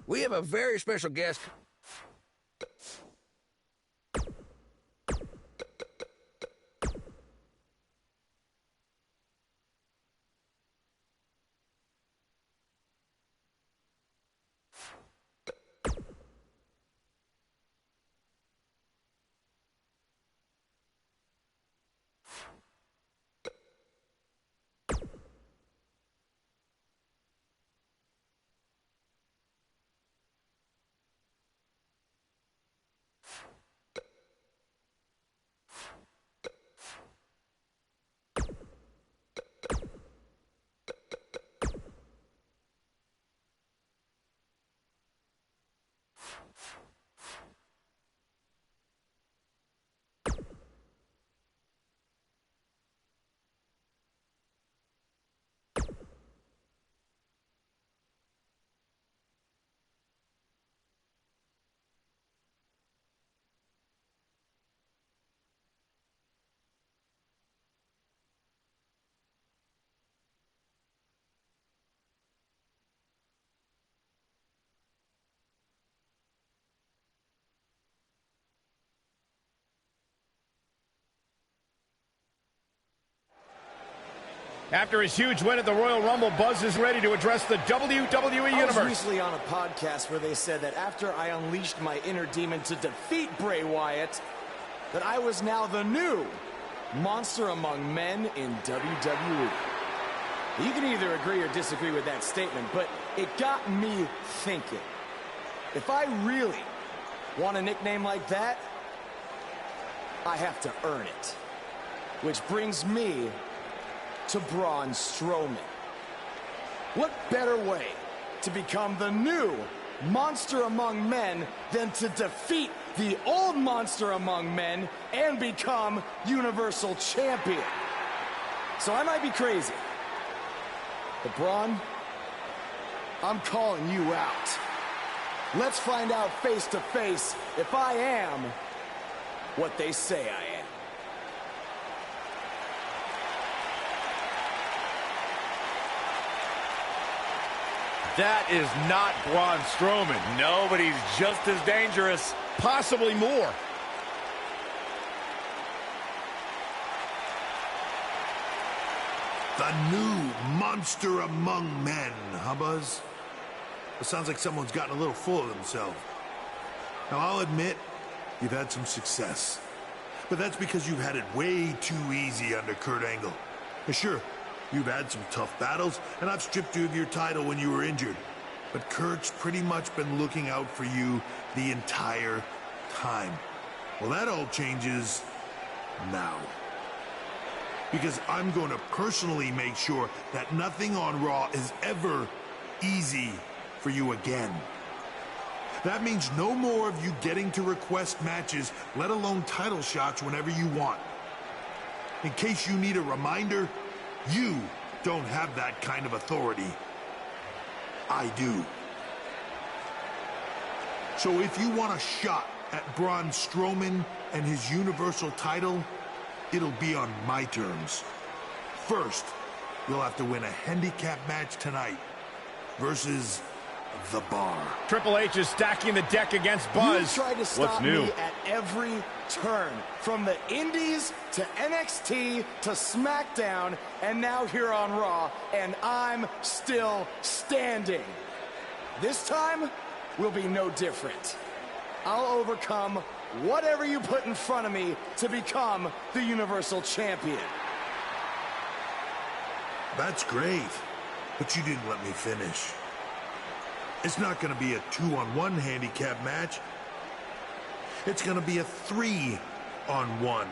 we have a very special guest. After his huge win at the Royal Rumble, Buzz is ready to address the WWE Universe. I was recently on a podcast where they said that after I unleashed my inner demon to defeat Bray Wyatt, that I was now the new monster among men in WWE. You can either agree or disagree with that statement, but it got me thinking. If I really want a nickname like that, I have to earn it. Which brings me to Braun Strowman. What better way to become the new monster among men than to defeat the old monster among men and become Universal Champion? So I might be crazy, but Braun, I'm calling you out. Let's find out face to face if I am what they say I am. That is not Braun Strowman. No, but he's just as dangerous. Possibly more. The new monster among men, huh, Buzz? It sounds like someone's gotten a little full of themselves. Now, I'll admit, you've had some success. But that's because you've had it way too easy under Kurt Angle. And sure, you've had some tough battles, and I've stripped you of your title when you were injured. But Kurt's pretty much been looking out for you the entire time. Well, that all changes now. Because I'm going to personally make sure that nothing on Raw is ever easy for you again. That means no more of you getting to request matches, let alone title shots whenever you want. In case you need a reminder, you don't have that kind of authority. I do. So if you want a shot at Braun Strowman and his Universal title, it'll be on my terms. First, you'll have to win a handicap match tonight versus The Bar. Triple H is stacking the deck against Buzz. You tried to stop What's new? me at every turn, from the Indies to NXT to SmackDown, and now here on Raw, and I'm still standing. This time will be no different. I'll overcome whatever you put in front of me to become the Universal Champion. That's great, but you didn't let me finish. It's not going to be a 2-on-1 handicap match. It's going to be a 3-on-1.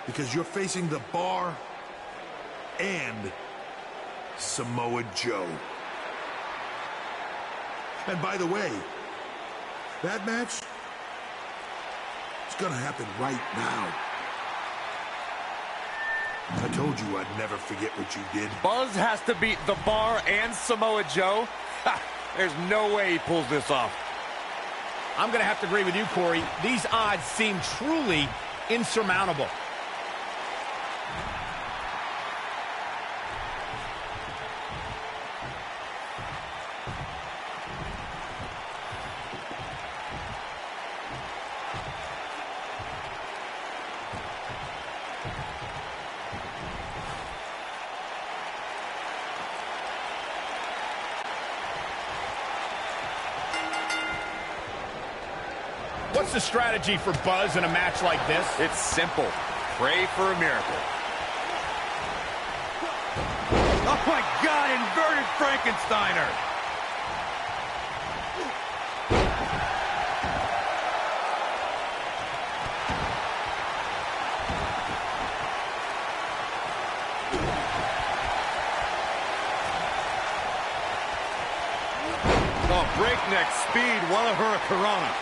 Because you're facing The Bar and Samoa Joe. And by the way, that match is going to happen right now. I told you I'd never forget what you did. Buzz has to beat The Bar and Samoa Joe? Ha! There's no way he pulls this off. I'm going to have to agree with you, Corey. These odds seem truly insurmountable. What's the strategy for Buzz in a match like this? It's simple. Pray for a miracle. Oh my God, inverted Frankensteiner. Oh, breakneck speed, what a hurricanrana.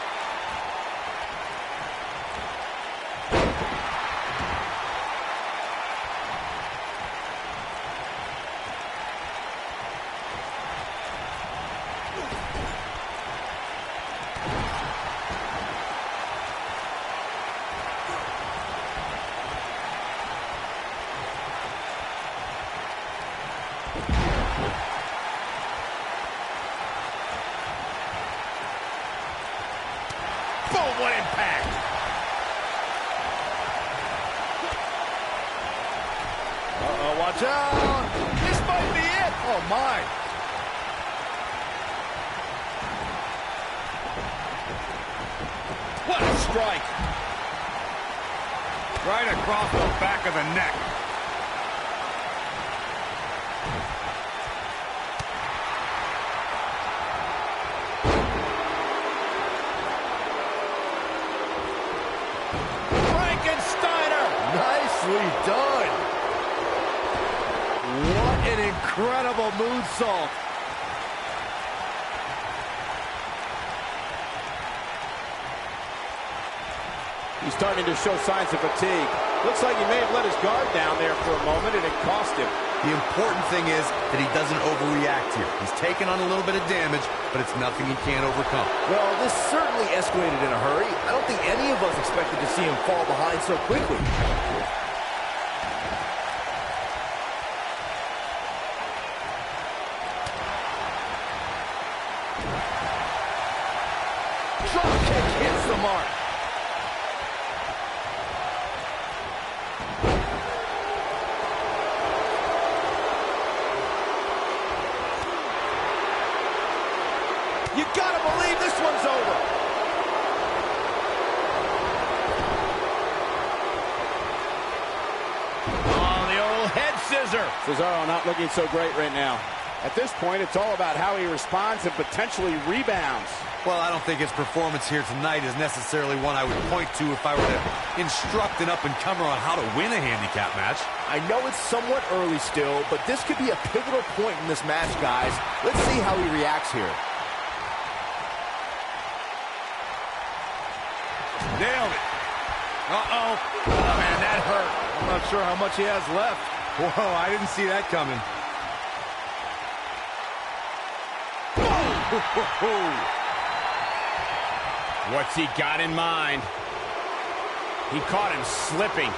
Boom, what impact! Uh-oh, watch out! This might be it! Oh, my! What a strike! Right across the back of the neck. Nicely done. What an incredible moonsault. He's starting to show signs of fatigue. Looks like he may have let his guard down there for a moment, and it cost him. The important thing is that he doesn't overreact here. He's taken on a little bit of damage, but it's nothing he can't overcome. Well, this certainly escalated in a hurry. I don't think any of us expected to see him fall behind so quickly. Drop kick hits the mark. You gotta believe this one's over. Oh, the old head scissor. Cesaro not looking so great right now. At this point, it's all about how he responds and potentially rebounds. Well, I don't think his performance here tonight is necessarily one I would point to if I were to instruct an up-and-comer on how to win a handicap match. I know it's somewhat early still, but this could be a pivotal point in this match, guys. Let's see how he reacts here. Nailed it. Uh-oh. Oh, man, that hurt. I'm not sure how much he has left. Whoa, I didn't see that coming. What's he got in mind? He caught him slipping.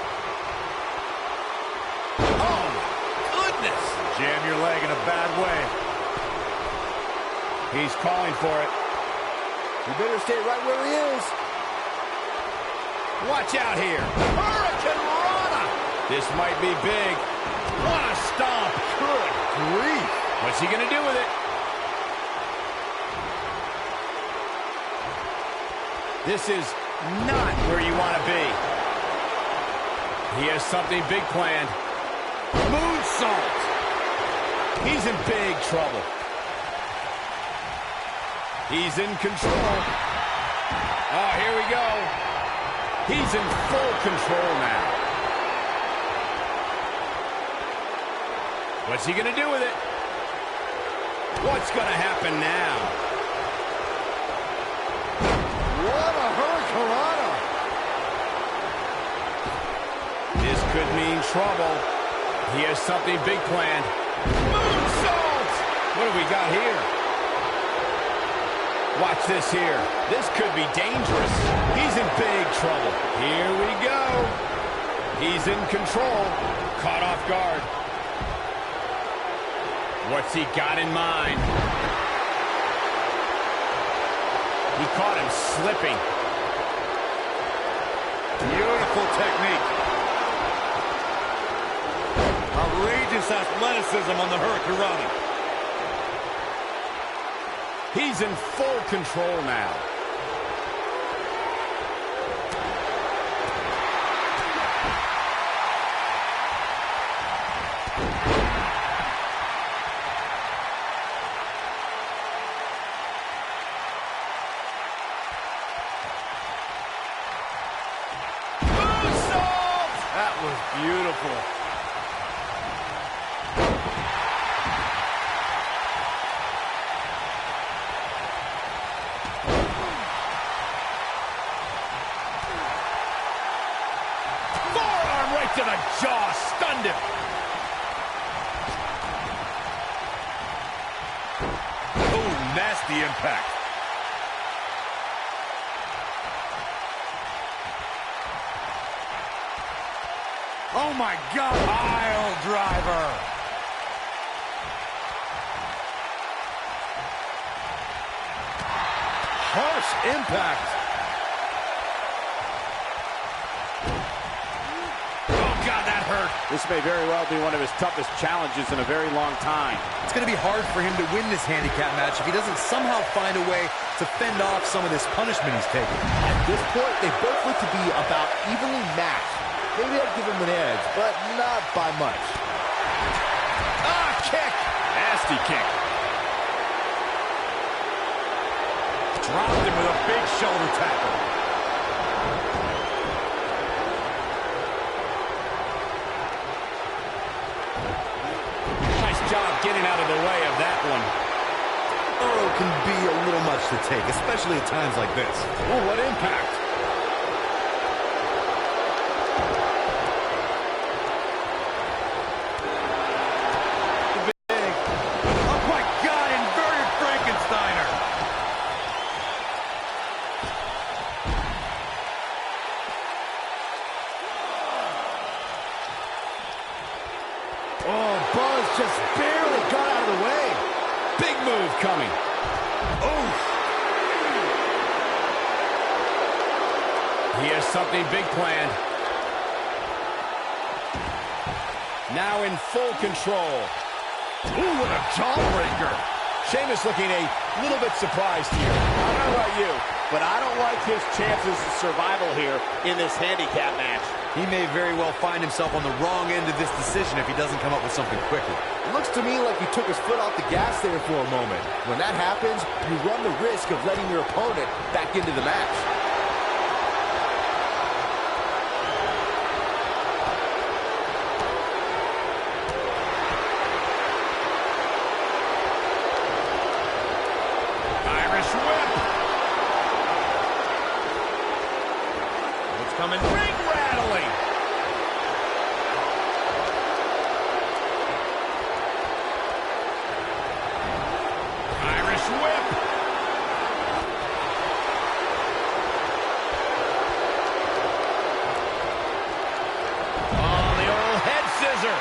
Oh, goodness. Jam your leg in a bad way. He's calling for it. You better stay right where he is. Watch out here. Hurricanrana. This might be big. What a stomp. Good grief. What's he going to do with it? This is not where you want to be. He has something big planned. Moonsault. He's in big trouble. He's in control. Oh, here we go. He's in full control now. What's he going to do with it? What's going to happen now? What a hurricanrana! This could mean trouble. He has something big planned. Moonsault! What do we got here? Watch this here. This could be dangerous. He's in big trouble. Here we go. He's in control. Caught off guard. What's he got in mind? He caught him slipping. Beautiful technique. tremendous athleticism on the Hurricanrana. He's in full control now. That was beautiful. Forearm right to the jaw, stunned him. Oh, nasty impact. Oh my God, pile driver. Harsh impact. Oh, God, that hurt. This may very well be one of his toughest challenges in a very long time. It's going to be hard for him to win this handicap match if he doesn't somehow find a way to fend off some of this punishment he's taking. At this point, they both look to be about evenly matched. Maybe I'd give him an edge, but not by much. Ah, kick. Nasty kick. Dropped him with a big shoulder tackle. Nice job getting out of the way of that one. Earl can be a little much to take, especially at times like this. Oh, what impact. Oh, Buzz just barely got out of the way. Big move coming. Oh. He has something big planned. Now in full control. Ooh, what a jawbreaker. Sheamus looking a little bit surprised here. I don't know about you, but I don't like his chances of survival here in this handicap match. He may very well find himself on the wrong end of this decision if he doesn't come up with something quickly. It looks to me like he took his foot off the gas there for a moment. When that happens, you run the risk of letting your opponent back into the match. Irish whip. It's coming. Ring rattling. Irish whip. Oh, the old head scissor.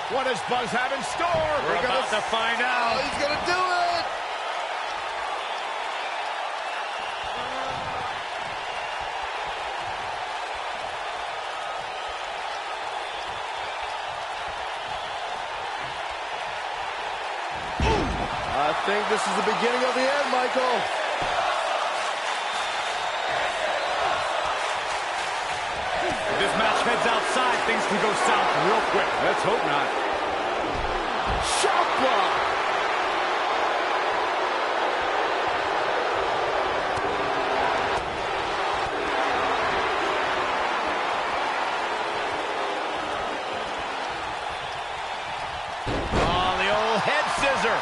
What does Buzz have in store? We're about to find out. Oh, he's gonna do it! I think this is the beginning of the end, Michael. If this match heads outside, things can go south real quick. Let's hope not. Shot block! Oh, the old head scissor.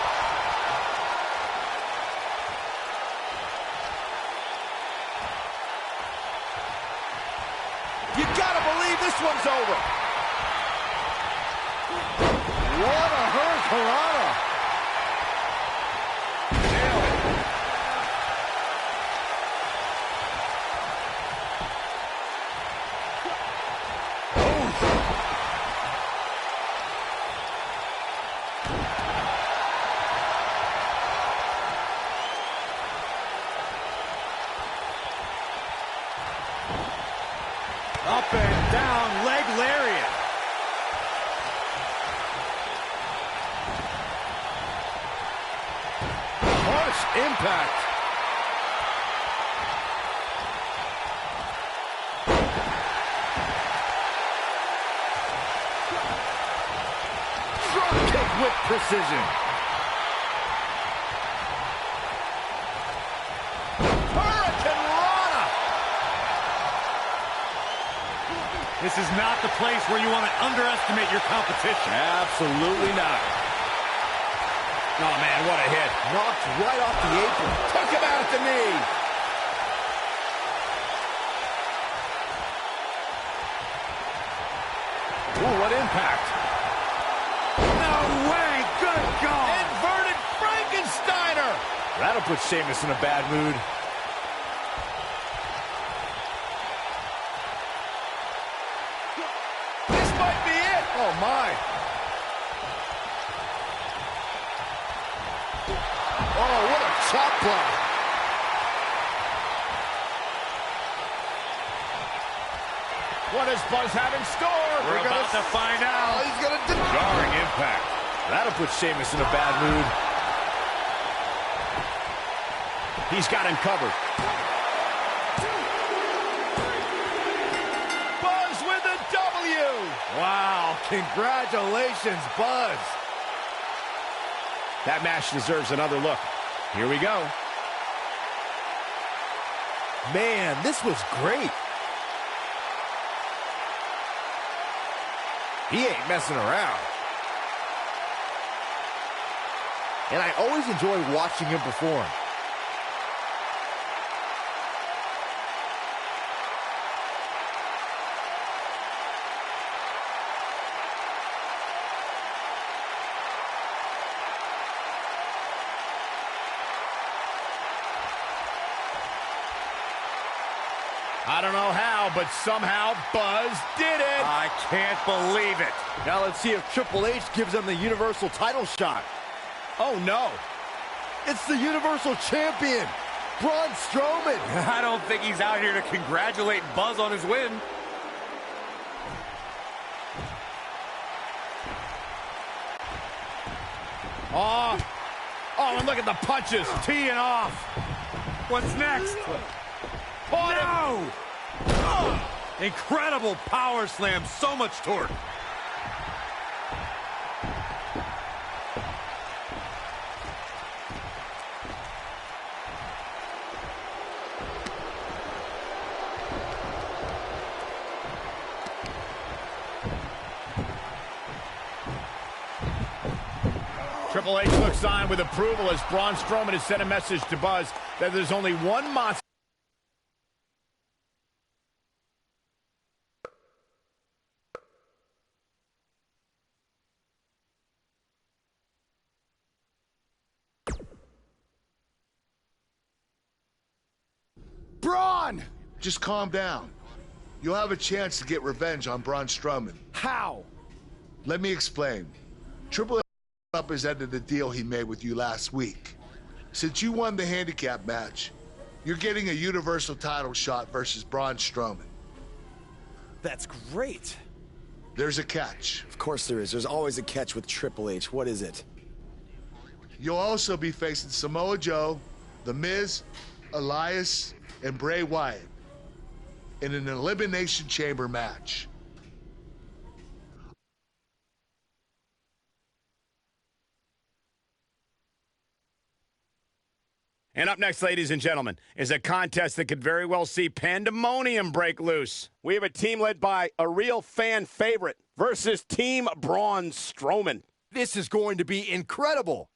You gotta believe this one's over. What a hurricanrana. Nailed it. down leg lariat. Harsh impact. Drop kick with precision. This is not the place where you want to underestimate your competition. Absolutely not. Oh, man, what a hit. Knocked right off the apron. Took him out at the knee. Ooh, what impact. No way. Good God. Inverted Frankensteiner. That'll put Sheamus in a bad mood. Oh, my. Oh, what a chop block. What does Buzz have in store? We're about to find out. He's going to jarring impact. That'll put Sheamus in a bad mood. He's got him covered. Wow, congratulations, Buzz. That match deserves another look. Here we go. Man, this was great. He ain't messing around. And I always enjoy watching him perform. I don't know how, but somehow Buzz did it. I can't believe it. Now let's see if Triple H gives him the Universal title shot. Oh, no. It's the Universal Champion, Braun Strowman. I don't think he's out here to congratulate Buzz on his win. Oh, and look at the punches teeing off. What's next? No! Incredible power slam, so much torque. Triple H looks on with approval as Braun Strowman has sent a message to Buzz that there's only one monster. Braun! Just calm down. You'll have a chance to get revenge on Braun Strowman. How? Let me explain. Triple H represented the deal he made with you last week. Since you won the handicap match, you're getting a Universal title shot versus Braun Strowman. That's great. There's a catch. Of course there is. There's always a catch with Triple H. What is it? You'll also be facing Samoa Joe, The Miz, Elias, and Bray Wyatt in an Elimination Chamber match. And up next, ladies and gentlemen, is a contest that could very well see pandemonium break loose. We have a team led by a real fan favorite versus Team Braun Strowman. This is going to be incredible.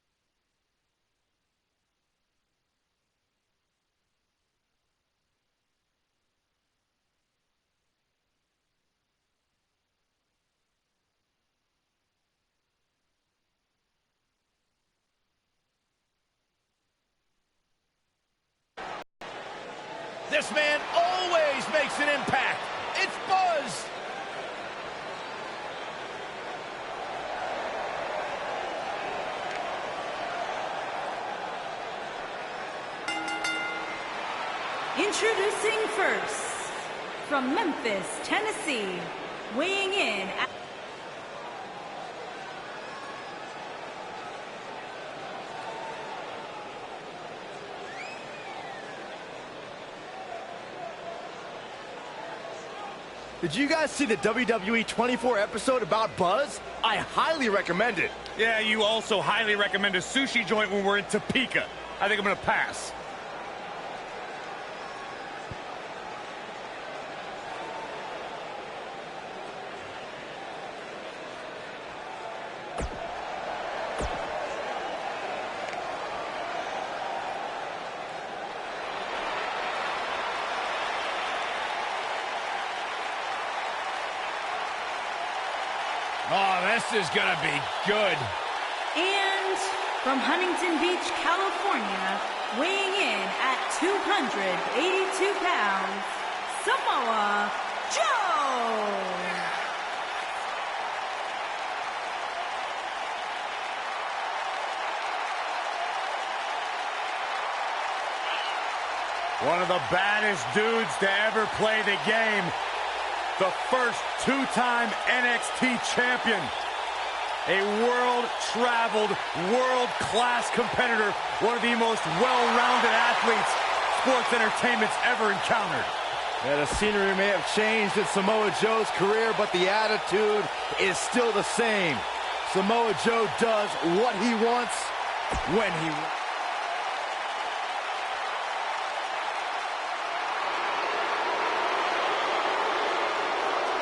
This man always makes an impact. It's Buzz. Introducing first, from Memphis, Tennessee, weighing in at Did you guys see the WWE 24 episode about Buzz? I highly recommend it. Yeah, you also highly recommend a sushi joint when we're in Topeka. I think I'm going to pass. Oh, this is going to be good. and from Huntington Beach, California, weighing in at 282 pounds, Samoa Joe. One of the baddest dudes to ever play the game. The first two-time NXT champion. A world-traveled, world-class competitor. One of the most well-rounded athletes sports entertainment's ever encountered. Yeah, the scenery may have changed in Samoa Joe's career, but the attitude is still the same. Samoa Joe does what he wants, when he wants.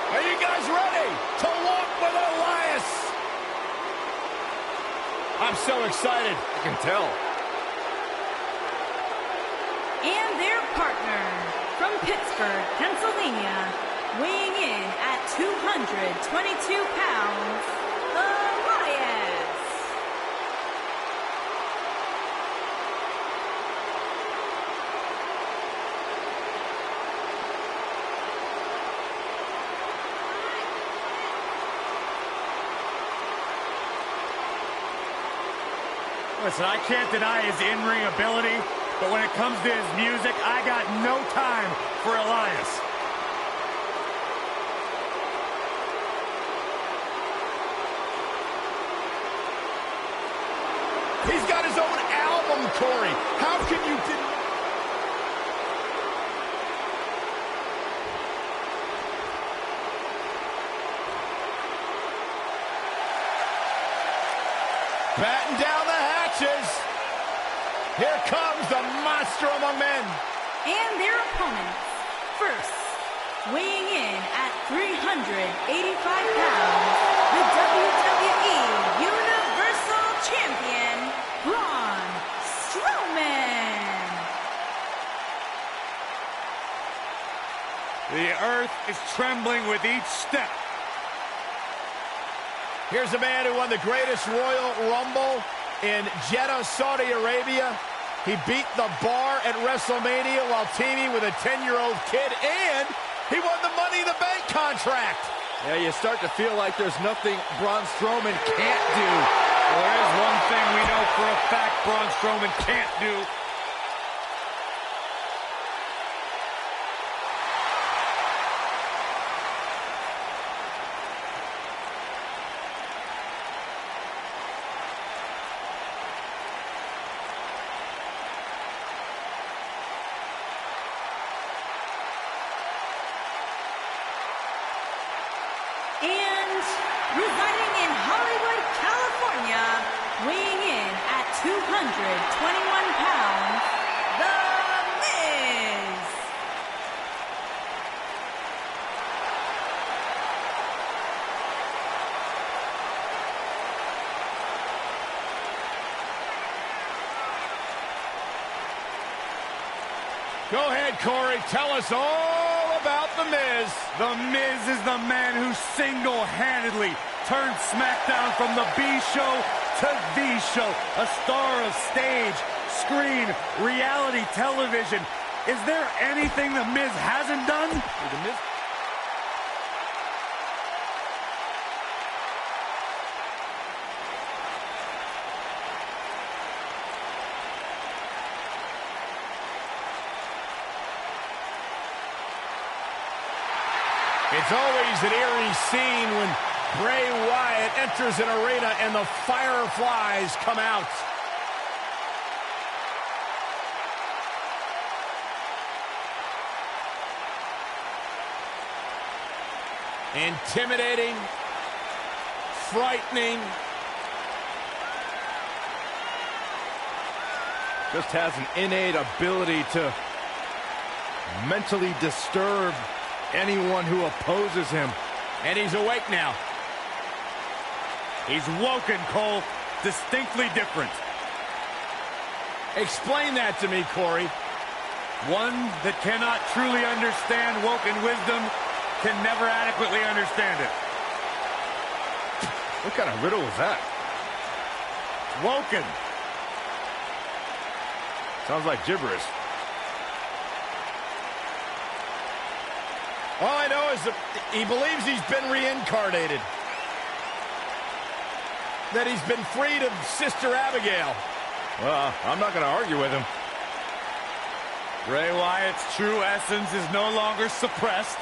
Are you guys ready to walk with Elias? I'm so excited. I can tell. And their partner from Pittsburgh, Pennsylvania, weighing in at 222 pounds, Elias. Listen, I can't deny his in-ring ability, but when it comes to his music, I got no time for Elias. He's got his own album, Corey. How can you Batten down the hatches. Here comes the monster among men. And their opponents, first, weighing in at 385 pounds, the WWE Universal Champion, Braun Strowman. The earth is trembling with each step. Here's a man who won the greatest Royal Rumble in Jeddah, Saudi Arabia. He beat the Bar at WrestleMania while teaming with a 10-year-old kid, and he won the Money in the Bank contract. Yeah, you start to feel like there's nothing Braun Strowman can't do. Well, there is one thing we know for a fact Braun Strowman can't do. And residing in Hollywood, California, weighing in at 221 pounds, The Miz. Go ahead, Corey. Tell us all about The Miz. The Miz is the man who single-handedly turned SmackDown from the B show to the show. A star of stage, screen, reality television. Is there anything The Miz hasn't done? The Miz It's always an eerie scene when Bray Wyatt enters an arena and the fireflies come out. Intimidating, frightening. Just has an innate ability to mentally disturb anyone who opposes him. And he's awake now. He's woken, Cole. Distinctly different. Explain that to me, Corey. One that cannot truly understand woken wisdom can never adequately understand it. What kind of riddle was that? Woken. Sounds like gibberish. All I know is that he believes he's been reincarnated. That he's been freed of Sister Abigail. Well, I'm not going to argue with him. Bray Wyatt's true essence is no longer suppressed.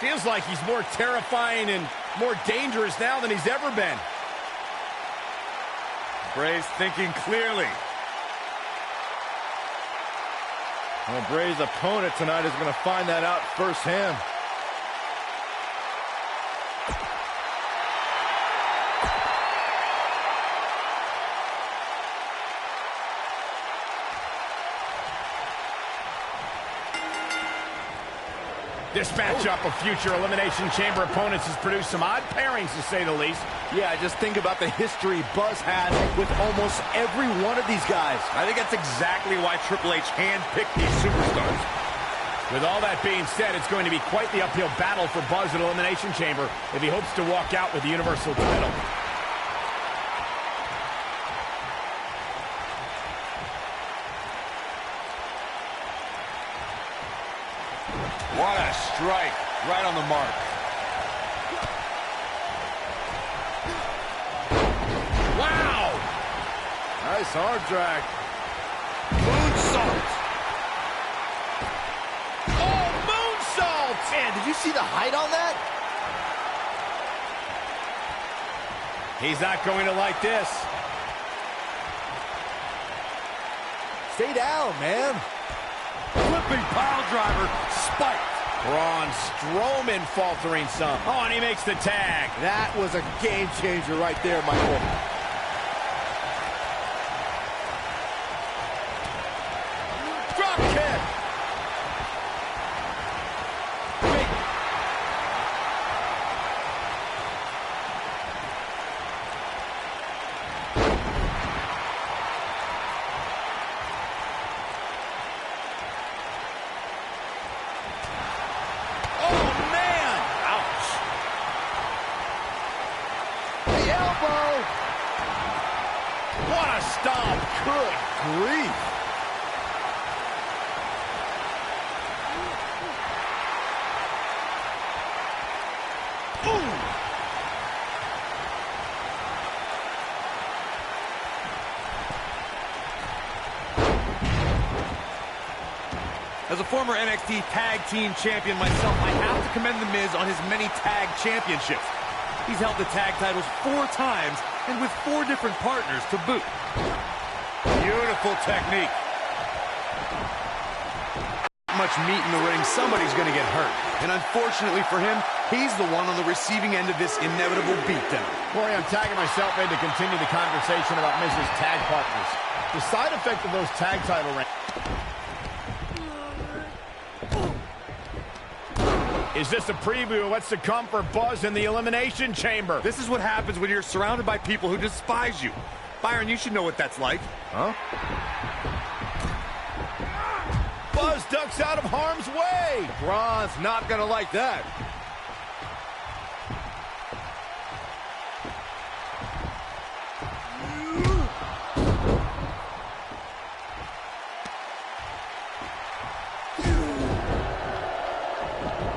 Feels like he's more terrifying and more dangerous now than he's ever been. Bray's thinking clearly. Well, Bray's opponent tonight is going to find that out firsthand. This matchup of future Elimination Chamber opponents has produced some odd pairings, to say the least. Yeah, just think about the history Buzz has with almost every one of these guys. I think that's exactly why Triple H handpicked these superstars. With all that being said, it's going to be quite the uphill battle for Buzz at Elimination Chamber if he hopes to walk out with the Universal title. What a strike. Right on the mark. Wow! Nice arm drag. Moonsault! Oh, moonsault! Man, did you see the height on that? He's not going to like this. Stay down, man. Flipping pile driver, spiked. Braun Strowman faltering some. Oh, and he makes the tag. That was a game changer right there, Michael. Drop kick. What a stomp. Good grief. As a former NXT Tag Team Champion myself, I have to commend The Miz on his many tag championships. He's held the tag titles 4 times and with 4 different partners to boot. Beautiful technique. Much meat in the ring, somebody's going to get hurt. And unfortunately for him, he's the one on the receiving end of this inevitable beatdown. Corey, I'm tagging myself in to continue the conversation about Miz's tag partners. The side effect of those tag title reigns. Is this a preview of what's to come for Buzz in the Elimination Chamber? This is what happens when you're surrounded by people who despise you. Byron, you should know what that's like. Huh? Buzz ducks out of harm's way. Braun's not gonna like that.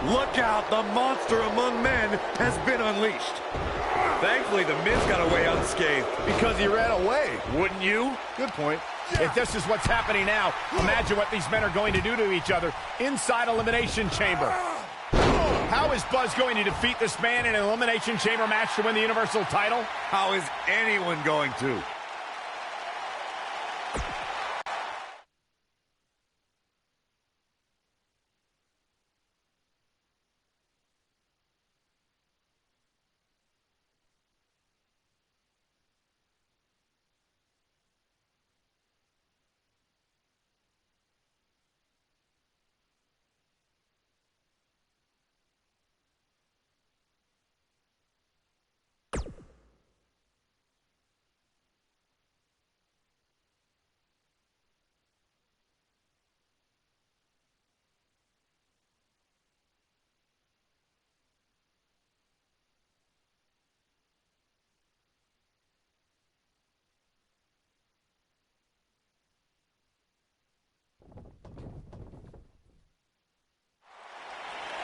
Look out, the monster among men has been unleashed. Thankfully, The Miz got away unscathed. Because he ran away. Wouldn't you? Good point. If this is what's happening now, imagine what these men are going to do to each other inside Elimination Chamber. How is Buzz going to defeat this man in an Elimination Chamber match to win the Universal title? How is anyone going to?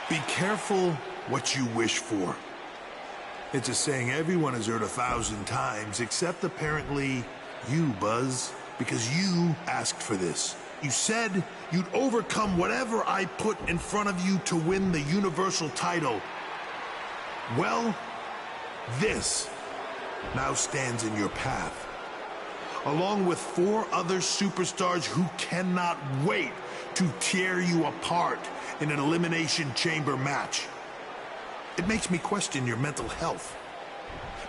Be careful what you wish for. It's a saying everyone has heard 1,000 times, except apparently you, Buzz, because you asked for this. You said you'd overcome whatever I put in front of you to win the Universal title. Well, this now stands in your path, along with 4 other superstars who cannot wait to tear you apart in an Elimination Chamber match. It makes me question your mental health,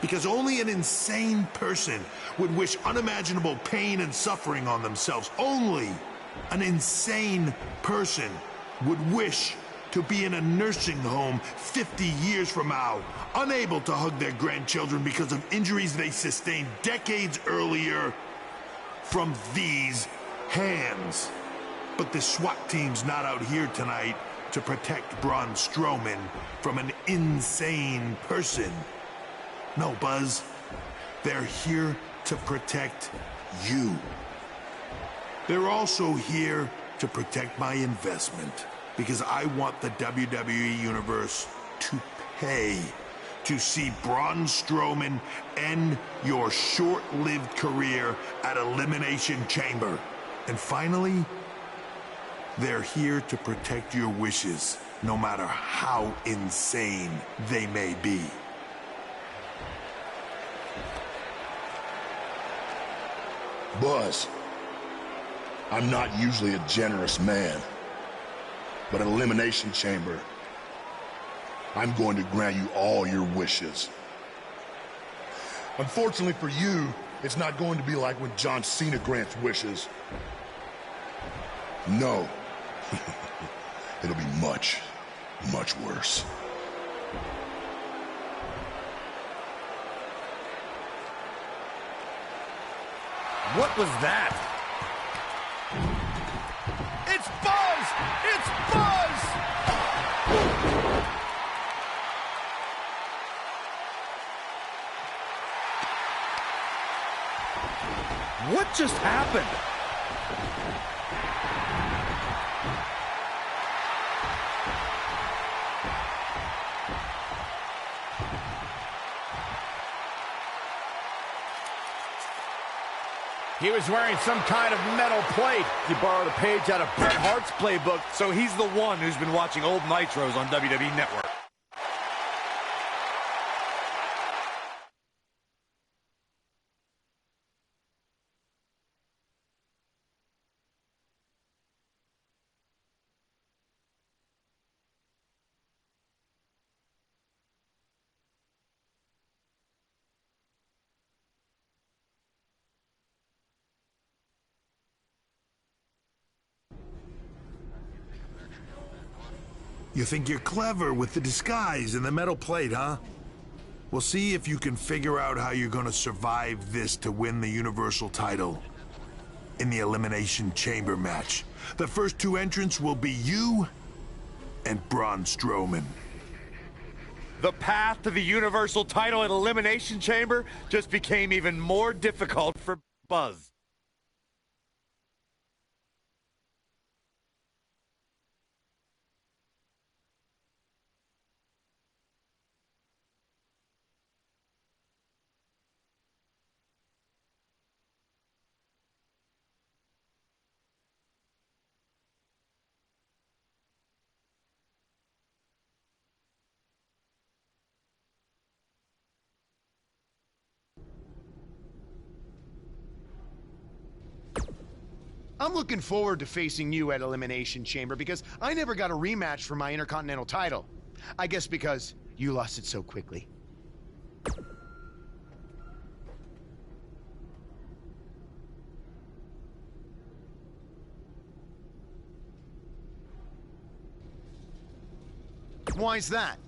because only an insane person would wish unimaginable pain and suffering on themselves. Only an insane person would wish to be in a nursing home 50 years from now, unable to hug their grandchildren because of injuries they sustained decades earlier from these hands. But the SWAT team's not out here tonight to protect Braun Strowman from an insane person. No, Buzz. They're here to protect you. They're also here to protect my investment, because I want the WWE Universe to pay to see Braun Strowman end your short-lived career at Elimination Chamber. And finally, they're here to protect your wishes, no matter how insane they may be. Buzz, I'm not usually a generous man, but at Elimination Chamber, I'm going to grant you all your wishes. Unfortunately for you, it's not going to be like when John Cena grants wishes. No. It'll be much, much worse. What was that? It's Buzz! It's Buzz! What just happened? He was wearing some kind of metal plate. He borrowed a page out of Bret Hart's playbook. So he's the one who's been watching old Nitros on WWE Network. You think you're clever with the disguise and the metal plate, huh? We'll see if you can figure out how you're gonna survive this to win the Universal title in the Elimination Chamber match. The first 2 entrants will be you and Braun Strowman. The path to the Universal title at Elimination Chamber just became even more difficult for Buzz. I'm looking forward to facing you at Elimination Chamber because I never got a rematch for my Intercontinental title. I guess because you lost it so quickly. Why's that?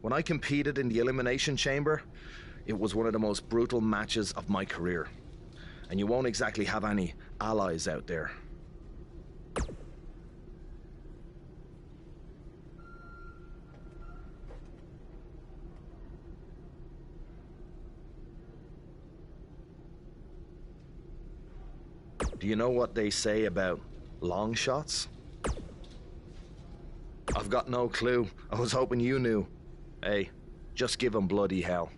When I competed in the Elimination Chamber, it was one of the most brutal matches of my career. And you won't exactly have any allies out there. Do you know what they say about long shots? I've got no clue. I was hoping you knew. Hey, just give 'em bloody hell.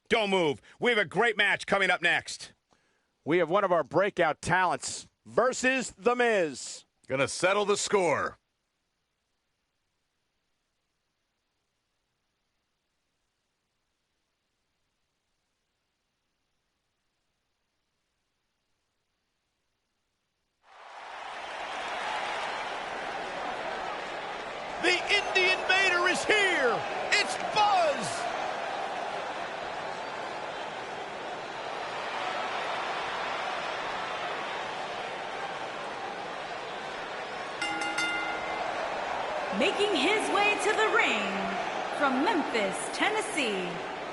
Don't move. We have a great match coming up next. We have one of our breakout talents versus The Miz. Gonna settle the score. The Indie Invader is here. It's Buzz. Making his way to the ring from Memphis, Tennessee,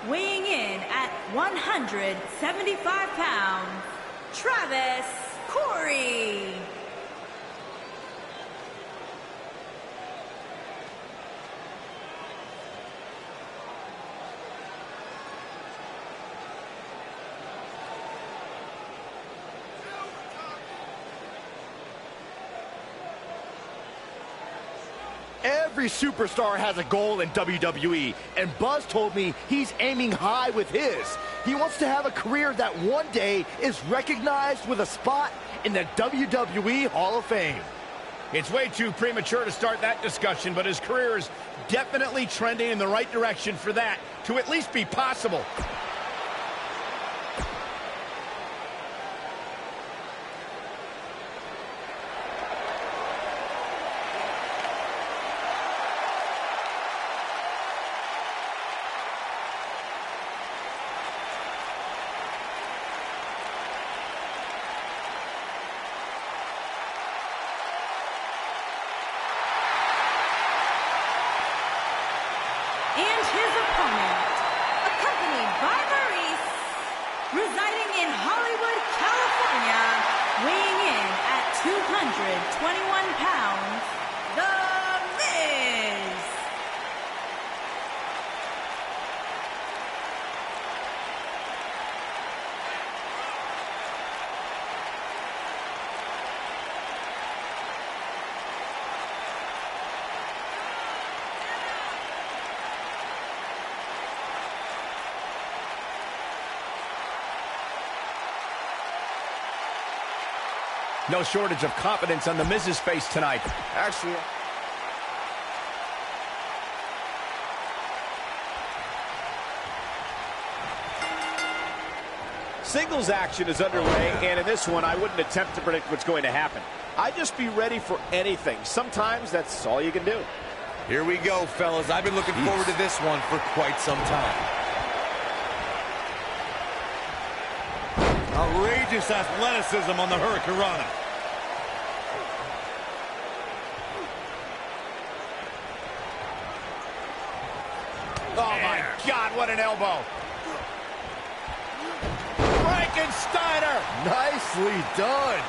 weighing in at 175 pounds, Travis Corey. Every superstar has a goal in WWE, and Buzz told me he's aiming high with his. He wants to have a career that one day is recognized with a spot in the WWE Hall of Fame. It's way too premature to start that discussion, but his career is definitely trending in the right direction for that to at least be possible. And his opponent, accompanied by Maurice, residing in Hollywood, California, weighing in at 221 pounds, The Miz. No shortage of confidence on The Miz's face tonight. Actually, singles action is underway, and in this one, I wouldn't attempt to predict what's going to happen. I'd just be ready for anything. Sometimes that's all you can do. Here we go, fellas. I've been looking forward to this one for quite some time. Outrageous athleticism on the Hurricanrana. Oh, my God, what an elbow. Frankensteiner! Nicely done.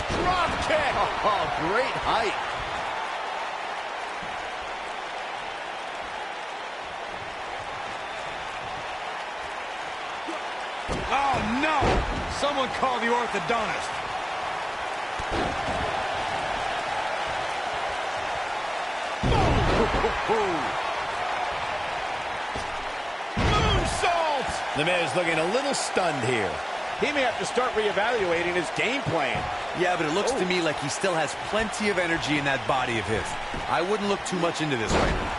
Drop kick! Oh, great height. Oh, no! Someone call the orthodontist. Moonsault! The Miz looking a little stunned here. He may have to start reevaluating his game plan. Yeah, but it looks to me like he still has plenty of energy in that body of his. I wouldn't look too much into this right now.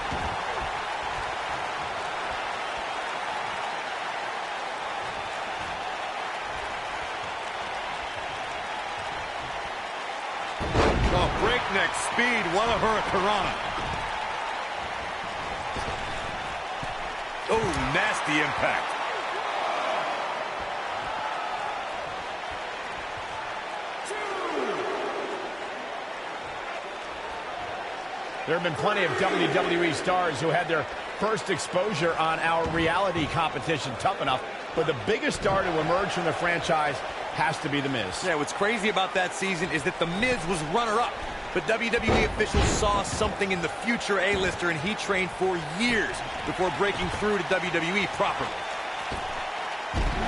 Oh, breakneck speed. What a Hurricanrana. Oh, nasty impact. There have been plenty of WWE stars who had their first exposure on our reality competition, Tough Enough, but the biggest star to emerge from the franchise has to be The Miz. Yeah, what's crazy about that season is that The Miz was runner-up, but WWE officials saw something in the future A-lister, and he trained for years before breaking through to WWE properly.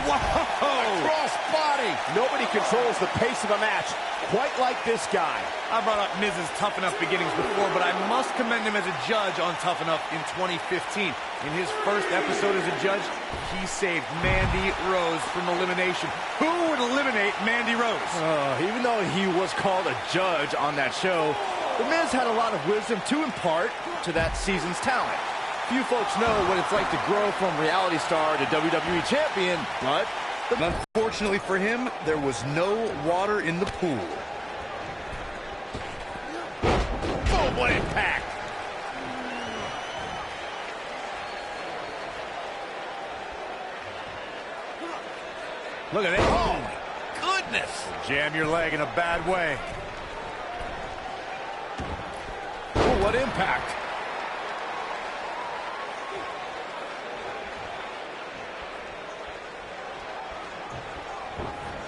Whoa! Cross body! Nobody controls the pace of a match quite like this guy. I brought up Miz's Tough Enough beginnings before, but I must commend him as a judge on Tough Enough in 2015. In his first episode as a judge, he saved Mandy Rose from elimination. Who would eliminate Mandy Rose? Even though he was called a judge on that show, The Miz had a lot of wisdom to impart to that season's talent. Few folks know what it's like to grow from reality star to WWE champion, but unfortunately for him, there was no water in the pool. Oh, what impact! Look at it. Oh, my goodness. Jam your leg in a bad way. Oh, what impact!